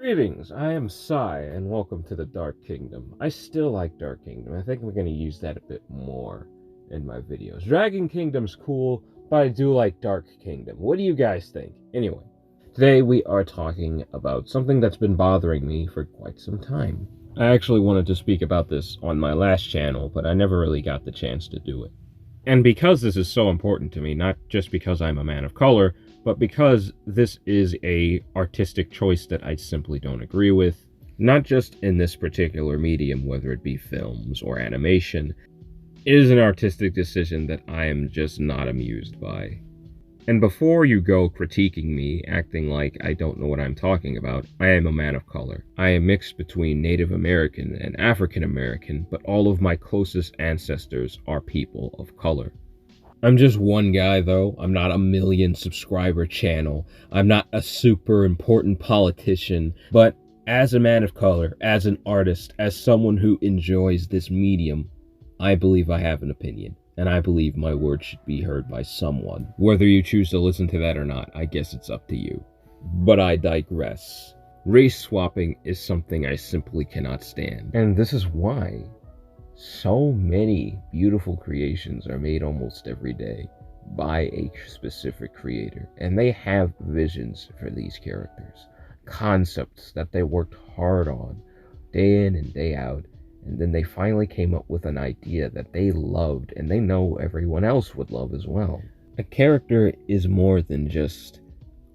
Greetings, I am Sai, and welcome to the Dark Kingdom. I still like Dark Kingdom. I think we're going to use that a bit more in my videos. Dragon Kingdom's cool, but I do like Dark Kingdom. What do you guys think? Anyway, today we are talking about something that's been bothering me for quite some time. I actually wanted to speak about this on my last channel, but I never really got the chance to do it. And because this is so important to me, not just because I'm a man of color, but because this is a artistic choice that I simply don't agree with, not just in this particular medium, whether it be films or animation. It is an artistic decision that I am just not amused by. And before you go critiquing me, acting like I don't know what I'm talking about, I am a man of color. I am mixed between Native American and African American, but all of my closest ancestors are people of color. I'm just one guy, though. I'm not a million subscriber channel. I'm not a super important politician. But as a man of color, as an artist, as someone who enjoys this medium, I believe I have an opinion. And I believe my words should be heard by someone. Whether you choose to listen to that or not, I guess it's up to you. But I digress. Race swapping is something I simply cannot stand. And this is why so many beautiful creations are made almost every day by a specific creator, and they have visions for these characters, concepts that they worked hard on day in and day out, and then they finally came up with an idea that they loved and they know everyone else would love as well. A character is more than just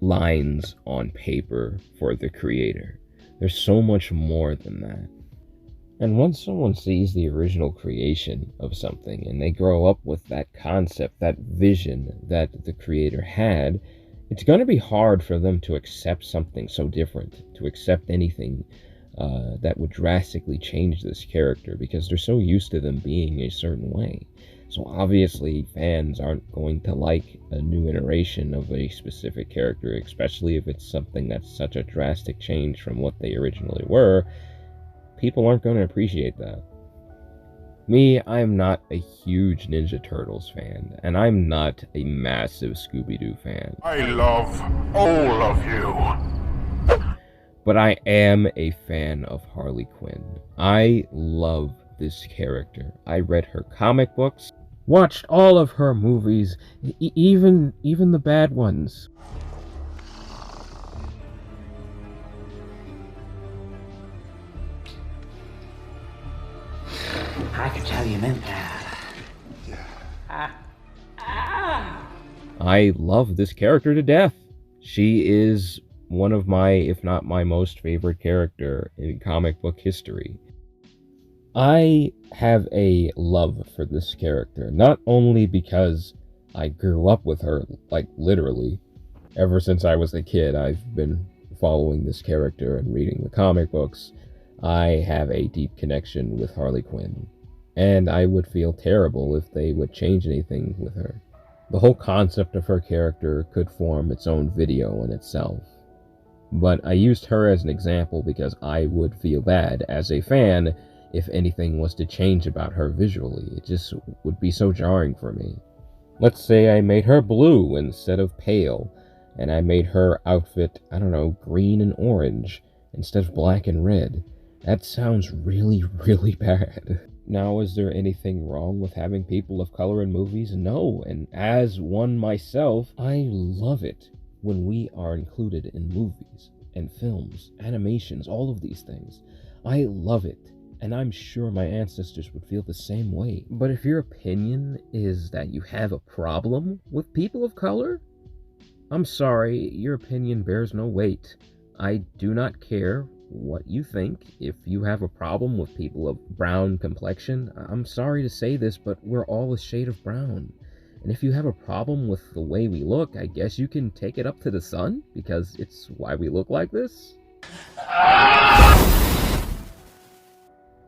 lines on paper for the creator. There's so much more than that. And once someone sees the original creation of something and they grow up with that concept, that vision that the creator had, it's going to be hard for them to accept something so different, to accept anything that would drastically change this character, because they're so used to them being a certain way. So obviously fans aren't going to like a new iteration of a specific character, especially if it's something that's such a drastic change from what they originally were. People aren't going to appreciate that. Me, I'm not a huge Ninja Turtles fan, and I'm not a massive Scooby-Doo fan. I love all of you. But I am a fan of Harley Quinn. I love this character. I read her comic books, watched all of her movies, even the bad ones. I could tell you meant that. I love this character to death. She is one of my, if not my most favorite character in comic book history. I have a love for this character, not only because I grew up with her, like literally. Ever since I was a kid, I've been following this character and reading the comic books. I have a deep connection with Harley Quinn, and I would feel terrible if they would change anything with her. The whole concept of her character could form its own video in itself. But I used her as an example because I would feel bad as a fan if anything was to change about her visually. It just would be so jarring for me. Let's say I made her blue instead of pale, and I made her outfit, I don't know, green and orange instead of black and red. That sounds really, really bad. Now, is there anything wrong with having people of color in movies? No, and as one myself, I love it when we are included in movies and films, animations, all of these things. I love it, and I'm sure my ancestors would feel the same way. But if your opinion is that you have a problem with people of color, I'm sorry, your opinion bears no weight. I do not care what you think. If you have a problem with people of brown complexion, I'm sorry to say this, but we're all a shade of brown. And if you have a problem with the way we look, I guess you can take it up to the sun, because it's why we look like this.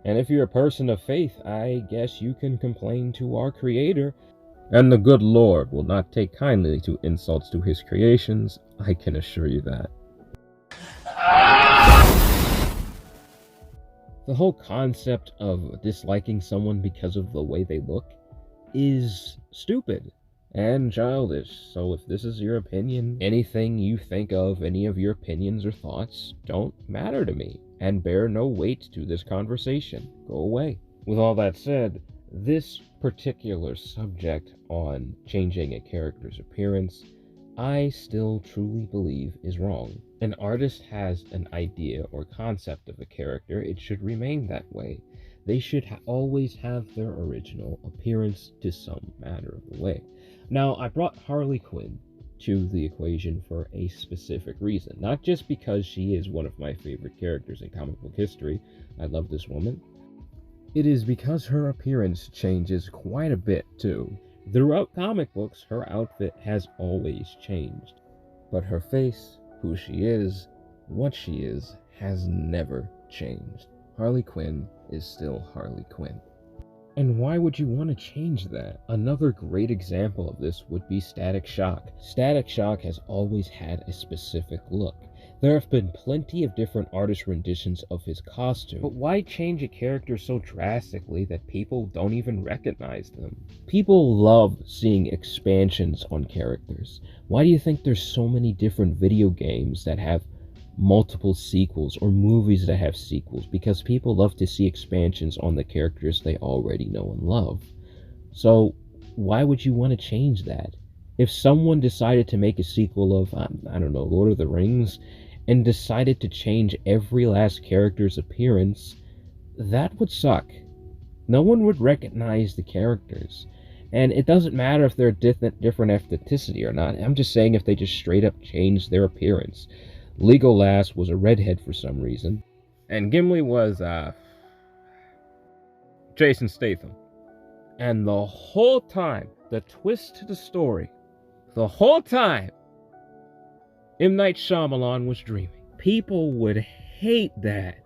And if you're a person of faith, I guess you can complain to our Creator. And the good Lord will not take kindly to insults to his creations, I can assure you that. The whole concept of disliking someone because of the way they look is stupid. and childish. So if this is your opinion, anything you think of, any of your opinions or thoughts don't matter to me and bear no weight to this conversation. Go away. With all that said, this particular subject on changing a character's appearance, I still truly believe is wrong. An artist has an idea or concept of a character, it should remain that way. They should always have their original appearance to some matter of the way. Now, I brought Harley Quinn to the equation for a specific reason. Not just because she is one of my favorite characters in comic book history. I love this woman. It is because her appearance changes quite a bit, too. Throughout comic books, her outfit has always changed. But her face, who she is, what she is, has never changed. Harley Quinn is still Harley Quinn. And why would you want to change that? Another great example of this would be Static Shock. Static Shock has always had a specific look. There have been plenty of different artist renditions of his costume, but why change a character so drastically that people don't even recognize them? People love seeing expansions on characters. Why do you think there's so many different video games that have multiple sequels or movies that have sequels? Because people love to see expansions on the characters they already know and love. So why would you want to change that? If someone decided to make a sequel of, I don't know, Lord of the Rings, and decided to change every last character's appearance, that would suck. No one would recognize the characters. And it doesn't matter if they're different ethnicity or not. I'm just saying if they just straight up change their appearance. Legolas was a redhead for some reason, and Gimli was Jason Statham. And the whole time, the twist to the story, the whole time, M. Night Shyamalan was dreaming. People would hate that.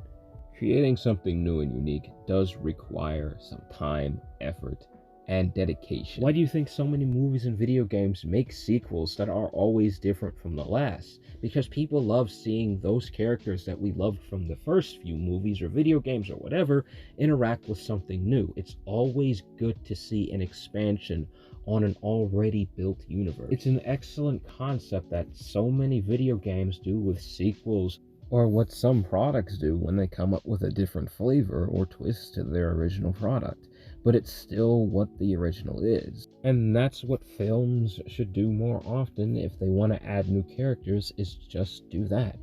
Creating something new and unique does require some time, effort, and dedication. Why do you think so many movies and video games make sequels that are always different from the last? Because people love seeing those characters that we loved from the first few movies or video games or whatever interact with something new. It's always good to see an expansion on an already built universe. It's an excellent concept that so many video games do with sequels, or what some products do when they come up with a different flavor or twist to their original product. But it's still what the original is. And that's what films should do more often if they want to add new characters, is just do that.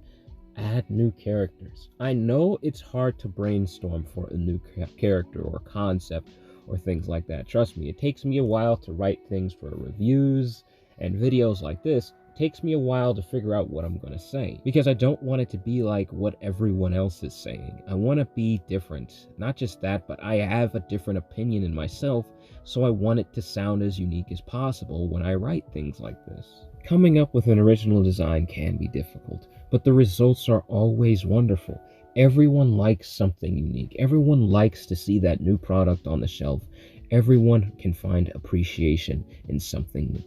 Add new characters. I know it's hard to brainstorm for a new character or concept or things like that. Trust me, it takes me a while to write things for reviews and videos like this. It takes me a while to figure out what I'm going to say, because I don't want it to be like what everyone else is saying. I want to be different. Not just that, but I have a different opinion in myself, so I want it to sound as unique as possible when I write things like this. Coming up with an original design can be difficult, but the results are always wonderful. Everyone likes something unique. Everyone likes to see that new product on the shelf. Everyone can find appreciation in something new.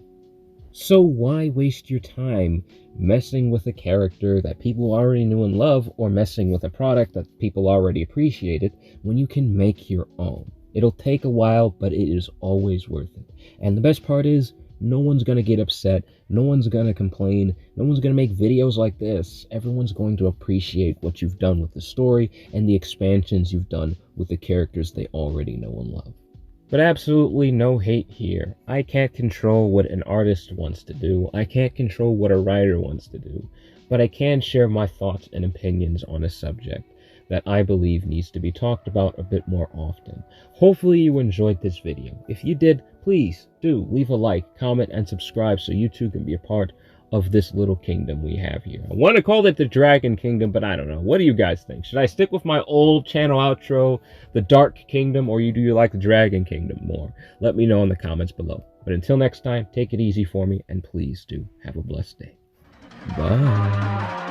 So why waste your time messing with a character that people already knew and love, or messing with a product that people already appreciated, when you can make your own? It'll take a while, but it is always worth it. And the best part is, no one's going to get upset. No one's going to complain. No one's going to make videos like this. Everyone's going to appreciate what you've done with the story and the expansions you've done with the characters they already know and love. But absolutely no hate here. I can't control what an artist wants to do. I can't control what a writer wants to do. But I can share my thoughts and opinions on a subject that I believe needs to be talked about a bit more often. Hopefully you enjoyed this video. If you did, please do leave a like, comment, and subscribe so you too can be a part of this little kingdom we have here. I want to call it the Dragon Kingdom, but I don't know. What do you guys think? Should I stick with my old channel outro, the Dark Kingdom, or do you like the Dragon Kingdom more? Let me know in the comments below. But until next time, take it easy for me, and please do have a blessed day. Bye.